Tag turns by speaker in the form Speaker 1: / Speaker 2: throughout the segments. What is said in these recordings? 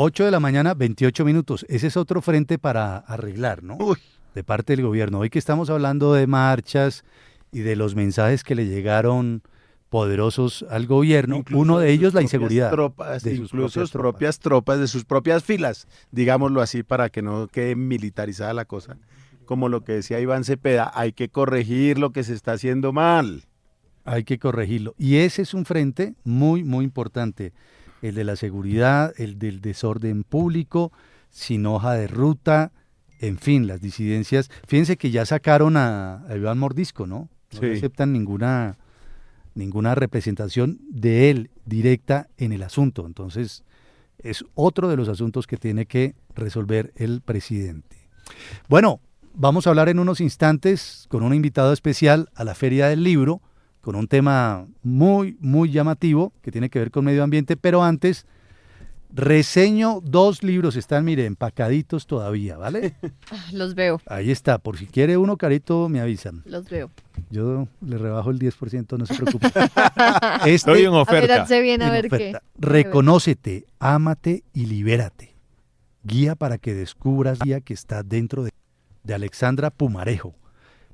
Speaker 1: 8 de la mañana, 28 minutos. Ese es otro frente para arreglar, ¿no?
Speaker 2: Uy.
Speaker 1: De parte del gobierno. Hoy que estamos hablando de marchas y de los mensajes que le llegaron poderosos al gobierno,
Speaker 2: Incluso
Speaker 1: uno de
Speaker 2: sus
Speaker 1: ellos la
Speaker 2: propias
Speaker 1: inseguridad.
Speaker 2: tropas,
Speaker 1: de sus
Speaker 2: incluso sus
Speaker 1: propias
Speaker 2: propias tropas, de sus propias filas, digámoslo así, para que no quede militarizada la cosa. Como lo que decía Iván Cepeda, hay que corregir lo que se está haciendo mal.
Speaker 1: Hay que corregirlo. Y ese es un frente muy, muy importante. El de la seguridad, el del desorden público, sin hoja de ruta, en fin, las disidencias. Fíjense que ya sacaron a Iván Mordisco, ¿no? No
Speaker 2: Sí.
Speaker 1: aceptan ninguna representación de él directa en el asunto. Entonces, es otro de los asuntos que tiene que resolver el presidente. Bueno, vamos a hablar en unos instantes con un invitado especial a la Feria del Libro, con un tema muy, muy llamativo que tiene que ver con medio ambiente, pero antes reseño 2 libros, están, mire, empacaditos todavía, ¿vale?
Speaker 3: Los veo,
Speaker 1: Ahí está, por si quiere uno, Carito, me avisan.
Speaker 3: los veo.
Speaker 1: Yo le rebajo el 10%, no se preocupe.
Speaker 4: Estoy en oferta.
Speaker 3: Adelante bien a
Speaker 1: en
Speaker 3: ver
Speaker 1: oferta.
Speaker 3: qué.
Speaker 1: Reconócete, ámate y libérate. Guía para que descubras la guía que está dentro de Alexandra Pumarejo.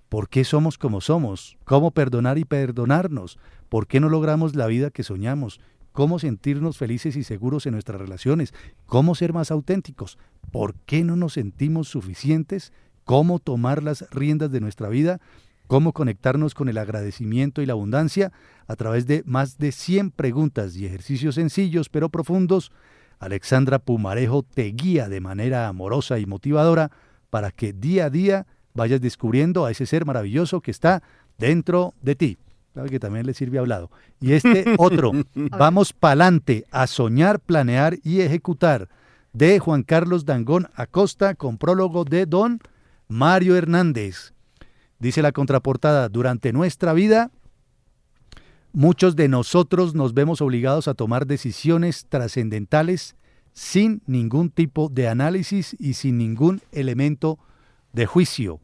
Speaker 1: ¿Por qué somos como somos? ¿Cómo perdonar y perdonarnos? ¿Por qué no logramos la vida que soñamos? ¿Cómo sentirnos felices y seguros en nuestras relaciones? ¿Cómo ser más auténticos? ¿Por qué no nos sentimos suficientes? ¿Cómo tomar las riendas de nuestra vida? ¿Cómo conectarnos con el agradecimiento y la abundancia? A través de más de 100 preguntas y ejercicios sencillos pero profundos, Alexandra Pumarejo te guía de manera amorosa y motivadora para que día a día vayas descubriendo a ese ser maravilloso que está dentro de ti. Claro que también le sirve hablado. Y este otro, Vamos pa'lante, a soñar, planear y ejecutar, de Juan Carlos Dangond Acosta, con prólogo de don Mario Hernández. Dice la contraportada: durante nuestra vida, muchos de nosotros nos vemos obligados a tomar decisiones trascendentales sin ningún tipo de análisis y sin ningún elemento de juicio.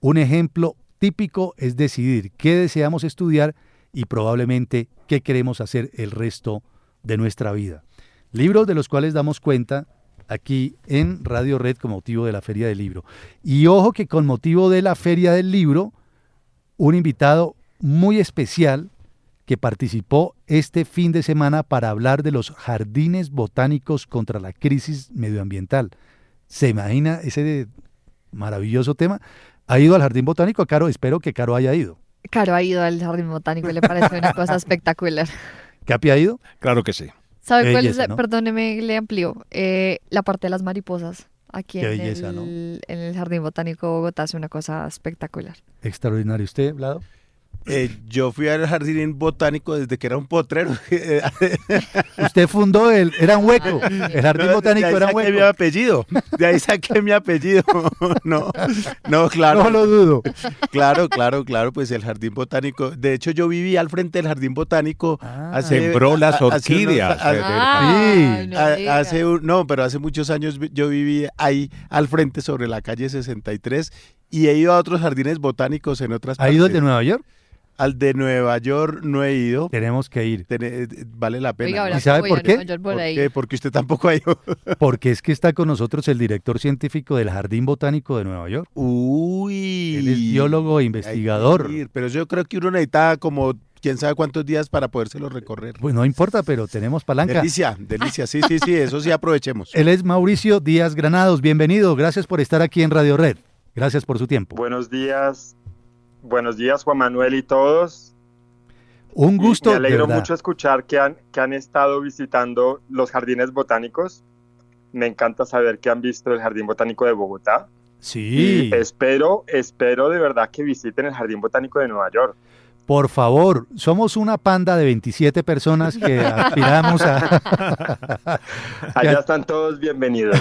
Speaker 1: Un ejemplo típico es decidir qué deseamos estudiar y probablemente qué queremos hacer el resto de nuestra vida. Libros de los cuales damos cuenta aquí en Radio Red con motivo de la Feria del Libro. Y ojo que con motivo de la Feria del Libro, un invitado muy especial que participó este fin de semana para hablar de los jardines botánicos contra la crisis medioambiental. ¿Se imagina ese maravilloso tema? ¿Ha ido al jardín botánico, Caro? Espero que Caro haya ido.
Speaker 3: Caro ha ido al jardín botánico y le parece una cosa espectacular.
Speaker 1: ¿Capi ha ido?
Speaker 4: Claro que sí.
Speaker 3: ¿Sabe cuál es?
Speaker 1: Belleza, ¿no?
Speaker 3: Perdóneme, le amplío. La parte de las mariposas aquí
Speaker 1: Qué
Speaker 3: en
Speaker 1: belleza,
Speaker 3: el,
Speaker 1: ¿no?
Speaker 3: en el Jardín Botánico de Bogotá hace una cosa espectacular.
Speaker 1: Extraordinario. ¿Usted, Vlado?
Speaker 2: Yo fui al jardín botánico desde que era un potrero.
Speaker 1: Usted fundó era un hueco. El jardín botánico era un
Speaker 2: De ahí saqué mi
Speaker 1: hueco.
Speaker 2: apellido. De ahí saqué mi apellido. No, claro.
Speaker 1: No lo dudo.
Speaker 2: Claro, pues el jardín botánico. De hecho, yo viví al frente del jardín botánico.
Speaker 4: Sembró las
Speaker 2: hace
Speaker 4: orquídeas.
Speaker 3: Ay, no diga.
Speaker 2: pero hace muchos años yo viví ahí al frente sobre la calle 63 y he ido a otros jardines botánicos en otras
Speaker 1: ¿Ha
Speaker 2: partes.
Speaker 1: ido el de Nueva York?
Speaker 2: Al de Nueva York no he ido.
Speaker 1: Tenemos que ir.
Speaker 2: Vale la pena.
Speaker 3: Oiga,
Speaker 2: ¿no?
Speaker 3: ahora
Speaker 1: ¿Y sabe
Speaker 3: voy
Speaker 1: por
Speaker 3: a
Speaker 1: qué?
Speaker 3: Nueva York por
Speaker 2: ¿Por
Speaker 3: ahí.
Speaker 2: qué? Porque usted tampoco ha ido.
Speaker 1: Porque es que está con nosotros el director científico del Jardín Botánico de Nueva York.
Speaker 2: Uy.
Speaker 1: Él es biólogo e
Speaker 2: Hay que
Speaker 1: investigador.
Speaker 2: ir, pero yo creo que uno necesita como quién sabe cuántos días para podérselo recorrer.
Speaker 1: Pues no importa, pero tenemos palanca.
Speaker 2: Delicia, sí, eso sí aprovechemos.
Speaker 1: Él es Mauricio Díaz Granados. Bienvenido. Gracias por estar aquí en Radio Red. Gracias por su tiempo.
Speaker 5: Buenos días Juan Manuel y todos.
Speaker 1: Un gusto.
Speaker 5: Me alegro
Speaker 1: de verdad.
Speaker 5: mucho escuchar que han estado visitando los jardines botánicos. Me encanta saber que han visto el Jardín Botánico de Bogotá.
Speaker 1: Sí,
Speaker 5: Y espero de verdad que visiten el Jardín Botánico de Nueva York.
Speaker 1: por favor. Somos una panda de 27 personas que aspiramos a...
Speaker 5: Allá están todos bienvenidos.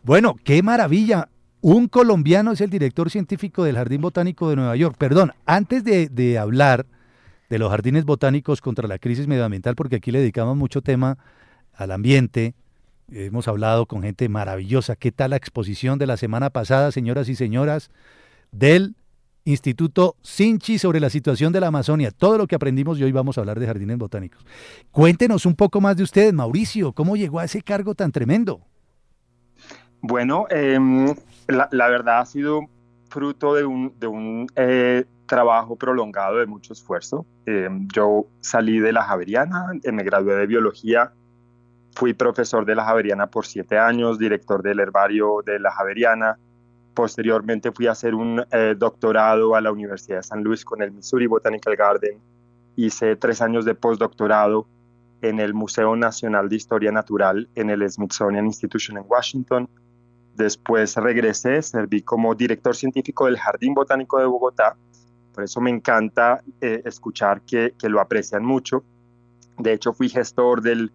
Speaker 1: Bueno, qué maravilla. Un colombiano es el director científico del Jardín Botánico de Nueva York. Perdón, antes de hablar de los jardines botánicos contra la crisis medioambiental, porque aquí le dedicamos mucho tema al ambiente, hemos hablado con gente maravillosa. ¿Qué tal la exposición de la semana pasada, señoras y señoras, del Instituto Sinchi, sobre la situación de la Amazonia. Todo lo que aprendimos y hoy vamos a hablar de jardines botánicos. Cuéntenos un poco más de ustedes, Mauricio. ¿Cómo llegó a ese cargo tan tremendo?
Speaker 5: Bueno, la verdad ha sido fruto de un trabajo prolongado de mucho esfuerzo. Yo salí de la Javeriana, me gradué de biología, fui profesor de la Javeriana por 7 años, director del herbario de la Javeriana. Posteriormente fui a hacer un doctorado a la Universidad de San Luis con el Missouri Botanical Garden. Hice 3 años de postdoctorado en el Museo Nacional de Historia Natural en el Smithsonian Institution en Washington. Después regresé, serví como director científico del Jardín Botánico de Bogotá. Por eso me encanta escuchar que lo aprecian mucho. De hecho, fui gestor del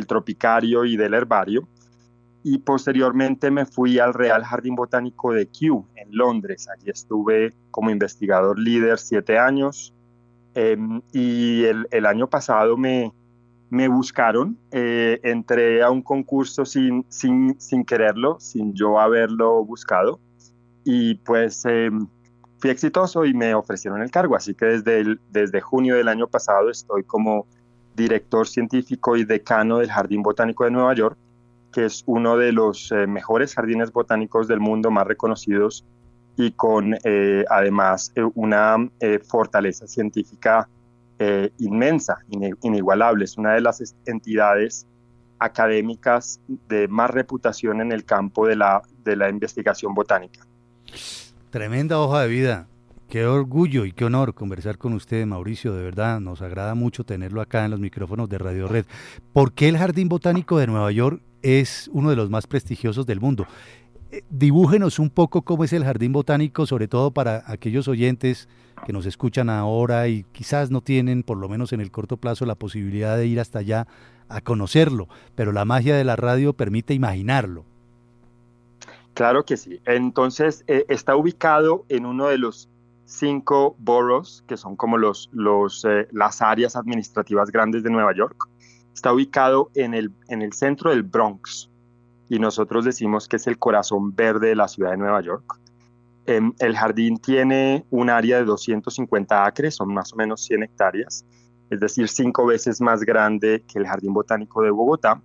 Speaker 5: tropicario y del herbario. Y posteriormente me fui al Real Jardín Botánico de Kew, en Londres. Allí estuve como investigador líder 7 años. Y el año pasado me buscaron, entré a un concurso sin quererlo, sin yo haberlo buscado, y pues fui exitoso y me ofrecieron el cargo, así que desde junio del año pasado estoy como director científico y decano del Jardín Botánico de Nueva York, que es uno de los mejores jardines botánicos del mundo, más reconocidos, y con además una fortaleza científica inmensa, inigualable. Es una de las entidades académicas de más reputación en el campo de la investigación botánica.
Speaker 1: Tremenda hoja de vida. Qué orgullo y qué honor conversar con usted, Mauricio. De verdad, nos agrada mucho tenerlo acá en los micrófonos de Radio Red. ¿Por qué el Jardín Botánico de Nueva York es uno de los más prestigiosos del mundo? Dibújenos un poco cómo es el Jardín Botánico, sobre todo para aquellos oyentes que nos escuchan ahora y quizás no tienen, por lo menos en el corto plazo, la posibilidad de ir hasta allá a conocerlo, pero la magia de la radio permite imaginarlo.
Speaker 5: Claro que sí. Entonces, está ubicado en uno de los 5 boroughs, que son como las áreas administrativas grandes de Nueva York. Está ubicado en el centro del Bronx, y nosotros decimos que es el corazón verde de la ciudad de Nueva York. El jardín tiene un área de 250 acres, son más o menos 100 hectáreas, es decir, 5 veces más grande que el Jardín Botánico de Bogotá.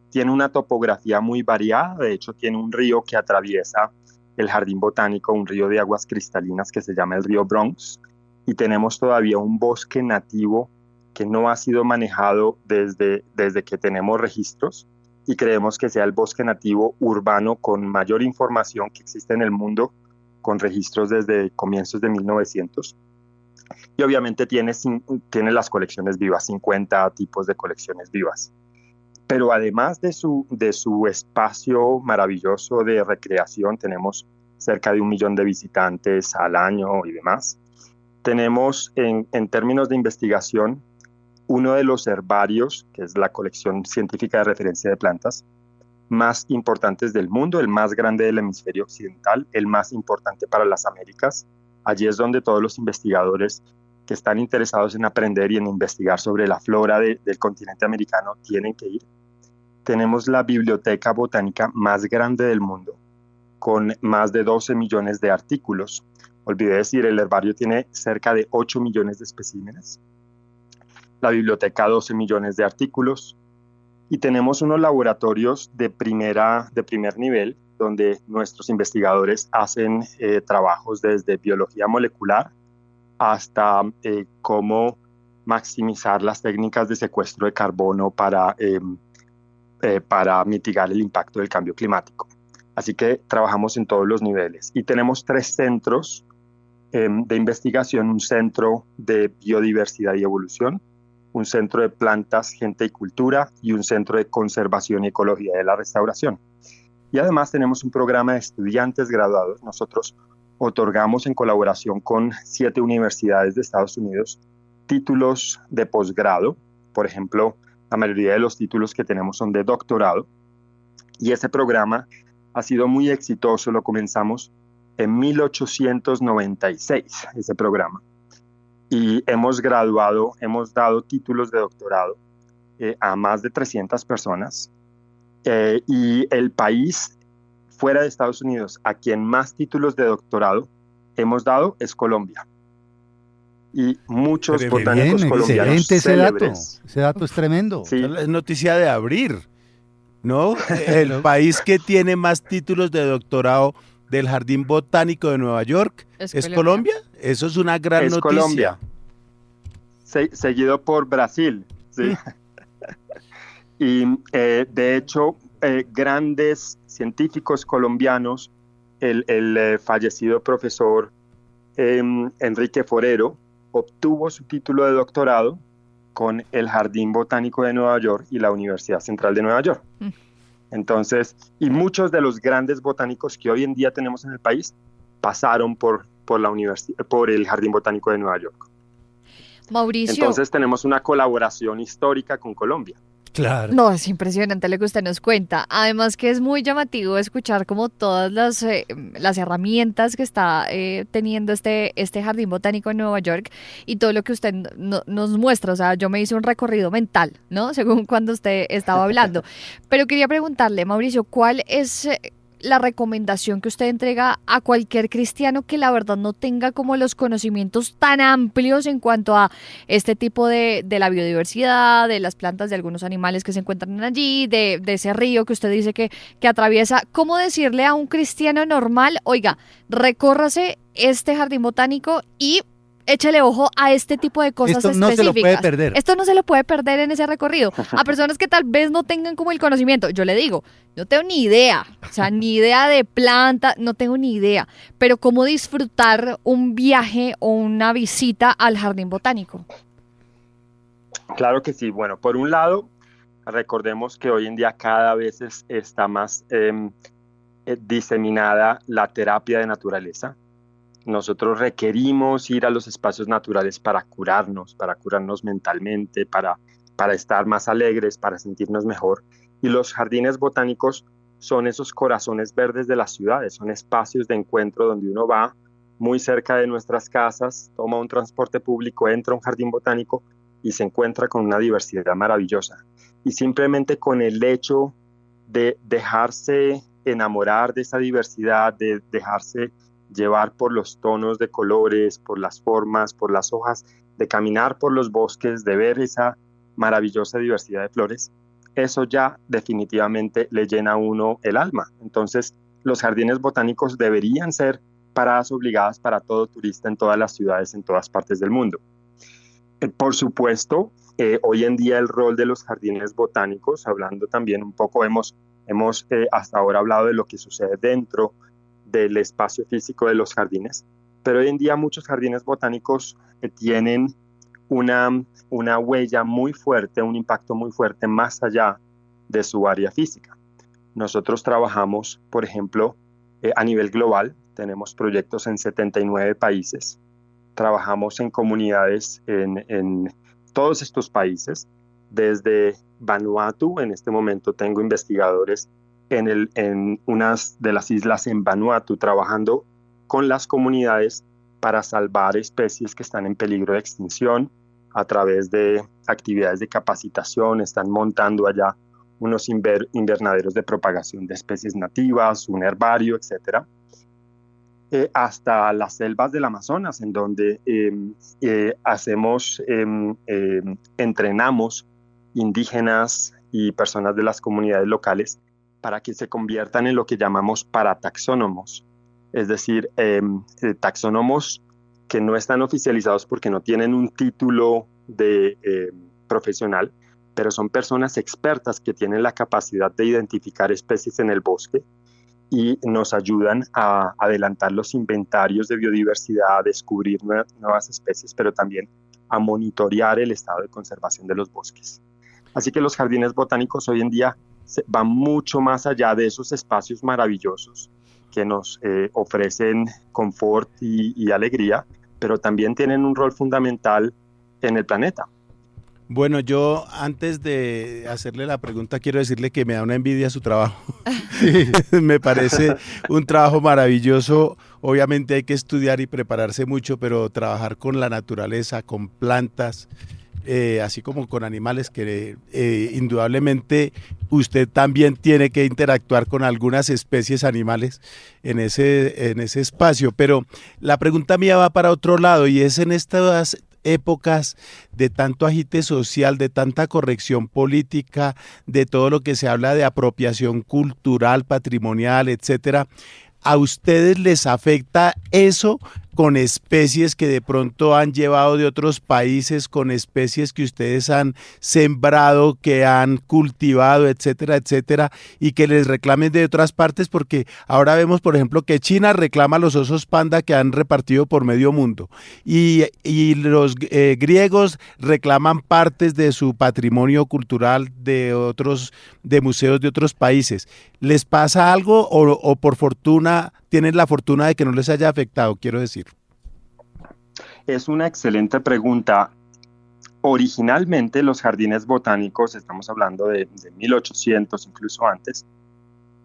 Speaker 5: Tiene una topografía muy variada, de hecho tiene un río que atraviesa el Jardín Botánico, un río de aguas cristalinas que se llama el río Bronx, y tenemos todavía un bosque nativo que no ha sido manejado desde que tenemos registros, y creemos que sea el bosque nativo urbano con mayor información que existe en el mundo, con registros desde comienzos de 1900. Y obviamente tiene las colecciones vivas, 50 tipos de colecciones vivas. Pero además de su espacio maravilloso de recreación, tenemos cerca de 1 millón de visitantes al año y demás. Tenemos en términos de investigación uno de los herbarios, que es la colección científica de referencia de plantas, más importantes del mundo, el más grande del hemisferio occidental, el más importante para las Américas. Allí es donde todos los investigadores que están interesados en aprender y en investigar sobre la flora del continente americano tienen que ir. Tenemos la biblioteca botánica más grande del mundo, con más de 12 millones de artículos. Olvidé decir, el herbario tiene cerca de 8 millones de especímenes. La biblioteca 12 millones de artículos, y tenemos unos laboratorios de primer nivel donde nuestros investigadores hacen trabajos desde biología molecular hasta cómo maximizar las técnicas de secuestro de carbono para mitigar el impacto del cambio climático. Así que trabajamos en todos los niveles, y tenemos 3 centros de investigación: un centro de biodiversidad y evolución, un centro de plantas, gente y cultura, y un centro de conservación y ecología de la restauración. Y además tenemos un programa de estudiantes graduados. Nosotros otorgamos, en colaboración con 7 universidades de Estados Unidos, títulos de posgrado. Por ejemplo, la mayoría de los títulos que tenemos son de doctorado, y ese programa ha sido muy exitoso. Lo comenzamos en 1896, ese programa. Y hemos dado títulos de doctorado a más de 300 personas. Y el país fuera de Estados Unidos a quien más títulos de doctorado hemos dado es Colombia. Y muchos
Speaker 2: Qué
Speaker 5: botánicos
Speaker 1: Bien,
Speaker 5: colombianos
Speaker 1: excelente ese dato.
Speaker 5: célebres.
Speaker 1: Ese dato es tremendo.
Speaker 5: Sí.
Speaker 2: Es noticia de abrir, ¿no? El país que tiene más títulos de doctorado del Jardín Botánico de Nueva York es Colombia. Eso es una gran
Speaker 5: Es
Speaker 2: noticia.
Speaker 5: Colombia. Seguido por Brasil. ¿sí? Y de hecho, grandes científicos colombianos, el fallecido profesor Enrique Forero, obtuvo su título de doctorado con el Jardín Botánico de Nueva York y la Universidad Central de Nueva York. Entonces, y muchos de los grandes botánicos que hoy en día tenemos en el país pasaron por el Jardín Botánico de Nueva York.
Speaker 3: Mauricio.
Speaker 5: Entonces tenemos una colaboración histórica con Colombia.
Speaker 1: Claro.
Speaker 3: No, es impresionante lo que usted nos cuenta. Además que es muy llamativo escuchar como todas las herramientas que está teniendo este Jardín Botánico en Nueva York y todo lo que usted nos muestra. O sea, yo me hice un recorrido mental, ¿no? Según cuando usted estaba hablando. Pero quería preguntarle, Mauricio, ¿cuál es la recomendación que usted entrega a cualquier cristiano que la verdad no tenga como los conocimientos tan amplios en cuanto a este tipo de la biodiversidad, de las plantas, de algunos animales que se encuentran allí, de ese río que usted dice que atraviesa? ¿Cómo decirle a un cristiano normal, oiga, recórrase este jardín botánico y échale ojo a este tipo de cosas
Speaker 1: Esto
Speaker 3: específicas?
Speaker 1: no se lo puede perder.
Speaker 3: Esto no se lo puede perder en ese recorrido. A personas que tal vez no tengan como el conocimiento. Yo le digo, no tengo ni idea. O sea, ni idea de planta, no tengo ni idea. Pero ¿cómo disfrutar un viaje o una visita al jardín botánico?
Speaker 5: Claro que sí. Bueno, por un lado, recordemos que hoy en día cada vez está más diseminada la terapia de naturaleza. Nosotros requerimos ir a los espacios naturales para curarnos mentalmente, para estar más alegres, para sentirnos mejor. Y los jardines botánicos son esos corazones verdes de las ciudades, son espacios de encuentro donde uno va muy cerca de nuestras casas, toma un transporte público, entra a un jardín botánico y se encuentra con una diversidad maravillosa. Y simplemente con el hecho de dejarse enamorar de esa diversidad, de dejarse llevar por los tonos de colores, por las formas, por las hojas, de caminar por los bosques, de ver esa maravillosa diversidad de flores, eso ya definitivamente le llena a uno el alma. Entonces, los jardines botánicos deberían ser paradas obligadas para todo turista en todas las ciudades, en todas partes del mundo. Por supuesto, hoy en día el rol de los jardines botánicos, hablando también un poco, hemos hasta ahora hablado de lo que sucede dentro del espacio físico de los jardines, pero hoy en día muchos jardines botánicos tienen una huella muy fuerte, un impacto muy fuerte más allá de su área física. Nosotros trabajamos, por ejemplo, a nivel global, tenemos proyectos en 79 países, trabajamos en comunidades en todos estos países, desde Vanuatu. En este momento tengo investigadores en unas de las islas en Vanuatu trabajando con las comunidades para salvar especies que están en peligro de extinción a través de actividades de capacitación. Están montando allá unos invernaderos de propagación de especies nativas, un herbario, etc. Hasta las selvas del Amazonas, en donde entrenamos indígenas y personas de las comunidades locales para que se conviertan en lo que llamamos parataxónomos, es decir, taxónomos que no están oficializados porque no tienen un título de profesional, pero son personas expertas que tienen la capacidad de identificar especies en el bosque y nos ayudan a adelantar los inventarios de biodiversidad, a descubrir nuevas especies, pero también a monitorear el estado de conservación de los bosques. Así que los jardines botánicos hoy en día van mucho más allá de esos espacios maravillosos que nos ofrecen confort y alegría, pero también tienen un rol fundamental en el planeta.
Speaker 2: Bueno, yo antes de hacerle la pregunta quiero decirle que me da una envidia su trabajo. Me parece un trabajo maravilloso. Obviamente hay que estudiar y prepararse mucho, pero trabajar con la naturaleza, con plantas, así como con animales, que indudablemente usted también tiene que interactuar con algunas especies animales en ese espacio. Pero la pregunta mía va para otro lado, y es: en estas épocas de tanto agite social, de tanta corrección política, de todo lo que se habla de apropiación cultural, patrimonial, etcétera, ¿a ustedes les afecta eso con especies que de pronto han llevado de otros países, con especies que ustedes han sembrado, que han cultivado, etcétera, etcétera, y que les reclamen de otras partes? Porque ahora vemos, por ejemplo, que China reclama los osos panda que han repartido por medio mundo, y los griegos reclaman partes de su patrimonio cultural de museos de otros países. ¿Les pasa algo o por fortuna tienen la fortuna de que no les haya afectado, quiero decir?
Speaker 5: Es una excelente pregunta. Originalmente los jardines botánicos, estamos hablando de 1800, incluso antes,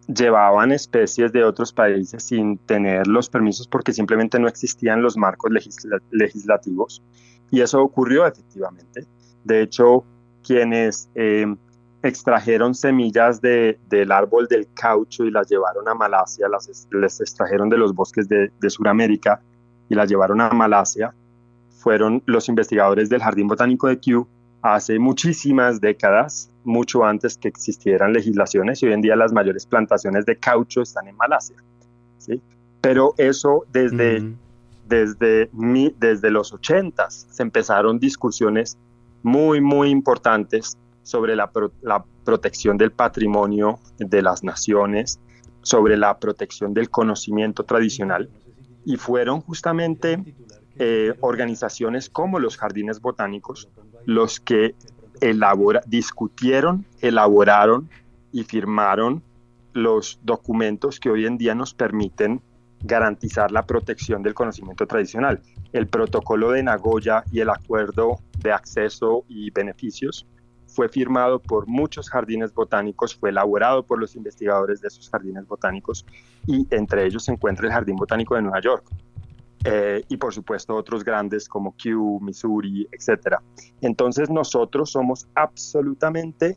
Speaker 5: llevaban especies de otros países sin tener los permisos porque simplemente no existían los marcos legislativos, y eso ocurrió efectivamente. De hecho, quienes extrajeron semillas del árbol del caucho y las llevaron a Malasia, les extrajeron de los bosques de Sudamérica y las llevaron a Malasia, fueron los investigadores del Jardín Botánico de Kew hace muchísimas décadas, mucho antes que existieran legislaciones, y hoy en día las mayores plantaciones de caucho están en Malasia, ¿sí? Pero eso desde los 80s se empezaron discusiones muy, muy importantes sobre la protección del patrimonio de las naciones, sobre la protección del conocimiento tradicional, y fueron justamente organizaciones como los jardines botánicos los que discutieron, elaboraron y firmaron los documentos que hoy en día nos permiten garantizar la protección del conocimiento tradicional. El Protocolo de Nagoya y el Acuerdo de Acceso y Beneficios fue firmado por muchos jardines botánicos, fue elaborado por los investigadores de esos jardines botánicos, y entre ellos se encuentra el Jardín Botánico de Nueva York. Y por supuesto otros grandes como Kew, Missouri, etc. Entonces nosotros somos absolutamente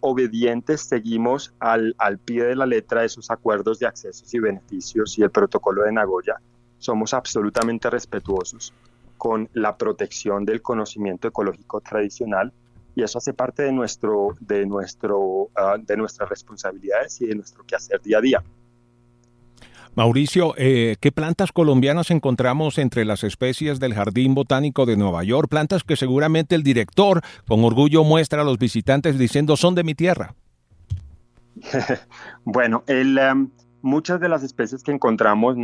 Speaker 5: obedientes, seguimos al pie de la letra esos acuerdos de accesos y beneficios y el Protocolo de Nagoya. Somos absolutamente respetuosos con la protección del conocimiento ecológico tradicional, y eso hace parte de nuestras responsabilidades y de nuestro quehacer día a día.
Speaker 4: Mauricio, ¿qué plantas colombianas encontramos entre las especies del Jardín Botánico de Nueva York? Plantas que seguramente el director con orgullo muestra a los visitantes diciendo: son de mi tierra.
Speaker 5: Bueno, muchas de las especies que encontramos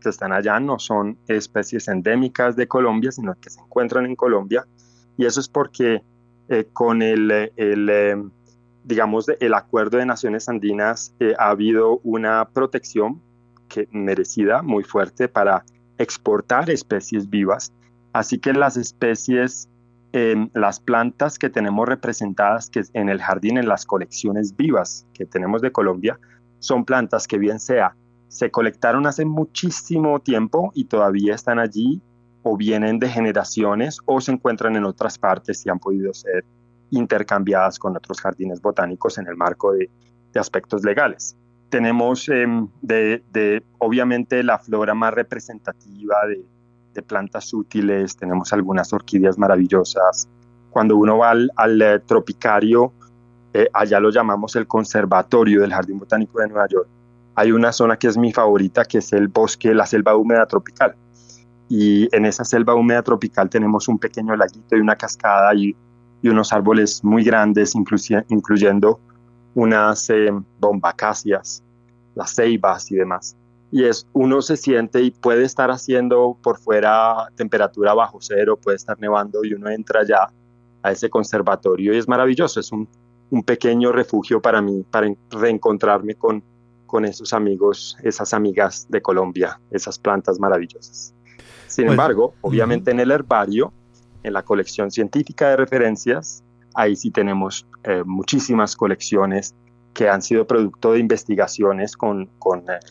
Speaker 5: que están allá no son especies endémicas de Colombia, sino que se encuentran en Colombia, y eso es porque con el Acuerdo de Naciones Andinas ha habido una protección merecida, muy fuerte, para exportar especies vivas. Así que las especies, las plantas que tenemos representadas en el jardín, en las colecciones vivas que tenemos de Colombia, son plantas que bien sea se colectaron hace muchísimo tiempo y todavía están allí, o vienen de generaciones, o se encuentran en otras partes y han podido ser intercambiadas con otros jardines botánicos en el marco de aspectos legales. Tenemos obviamente la flora más representativa de plantas útiles, tenemos algunas orquídeas maravillosas. Cuando uno va al tropicario, allá lo llamamos el conservatorio del Jardín Botánico de Nueva York, hay una zona que es mi favorita, que es el bosque, la selva húmeda tropical. Y en esa selva húmeda tropical tenemos un pequeño laguito y una cascada y unos árboles muy grandes, incluyendo unas bombacáceas, las ceibas y demás. Y uno se siente y puede estar haciendo por fuera temperatura bajo cero, puede estar nevando, y uno entra ya a ese conservatorio y es maravilloso. Es un pequeño refugio para mí, para reencontrarme con esos amigos, esas amigas de Colombia, esas plantas maravillosas. Sin embargo, obviamente en el herbario, en la colección científica de referencias, ahí sí tenemos muchísimas colecciones que han sido producto de investigaciones con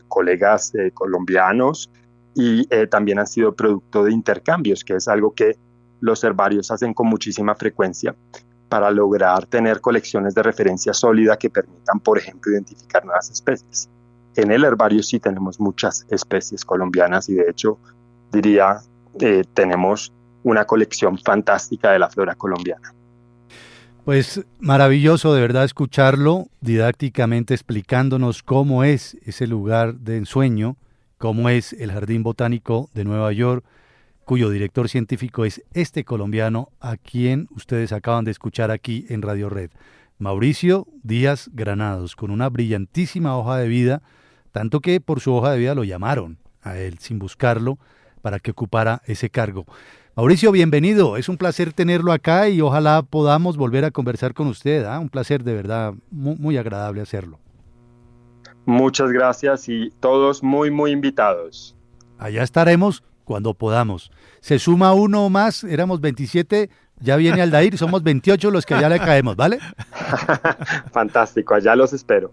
Speaker 5: colegas colombianos, y también han sido producto de intercambios, que es algo que los herbarios hacen con muchísima frecuencia para lograr tener colecciones de referencia sólida que permitan, por ejemplo, identificar nuevas especies. En el herbario sí tenemos muchas especies colombianas y de hecho diría tenemos una colección fantástica de la flora colombiana.
Speaker 1: Pues maravilloso de verdad escucharlo didácticamente explicándonos cómo es ese lugar de ensueño, cómo es el Jardín Botánico de Nueva York, cuyo director científico es este colombiano a quien ustedes acaban de escuchar aquí en Radio Red, Mauricio Díaz Granados, con una brillantísima hoja de vida, tanto que por su hoja de vida lo llamaron a él sin buscarlo para que ocupara ese cargo. Mauricio, bienvenido, es un placer tenerlo acá y ojalá podamos volver a conversar con usted, un placer de verdad, muy agradable hacerlo.
Speaker 5: Muchas gracias y todos muy invitados.
Speaker 1: Allá estaremos cuando podamos. Se suma uno más, éramos 27, ya viene Aldair, somos 28 los que allá le caemos, ¿vale?
Speaker 5: Fantástico, allá los espero.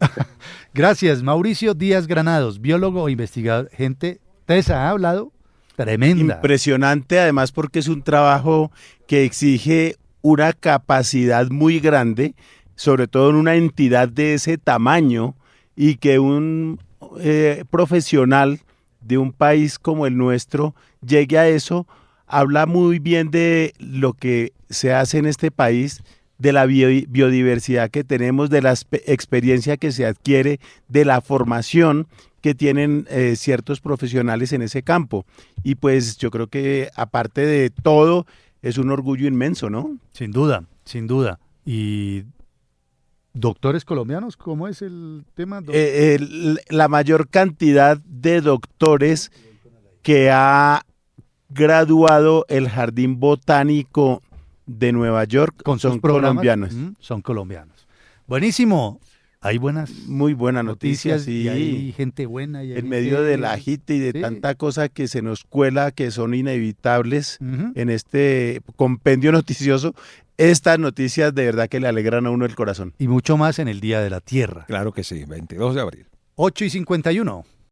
Speaker 1: Gracias, Mauricio Díaz Granados, biólogo e investigador, gente tesa, ha hablado. Tremenda.
Speaker 2: Impresionante, además porque es un trabajo que exige una capacidad muy grande, sobre todo en una entidad de ese tamaño, y que un profesional de un país como el nuestro llegue a eso, habla muy bien de lo que se hace en este país, de la biodiversidad que tenemos, de la experiencia que se adquiere, de la formación que tienen ciertos profesionales en ese campo. Y pues yo creo que aparte de todo, es un orgullo inmenso, ¿no?
Speaker 1: Sin duda, sin duda. Y doctores colombianos, ¿cómo es el tema?
Speaker 2: La mayor cantidad de doctores que ha graduado el Jardín Botánico de Nueva York son colombianos.
Speaker 1: Son colombianos. Buenísimo. Hay
Speaker 2: muy buenas noticias
Speaker 1: y hay gente buena. Y
Speaker 2: en medio del agite y de tanta cosa que se nos cuela, que son inevitables en este compendio noticioso, estas noticias de verdad que le alegran a uno el corazón.
Speaker 1: Y mucho más en el Día de la Tierra.
Speaker 4: Claro que sí, 22 de abril.
Speaker 1: 8:51.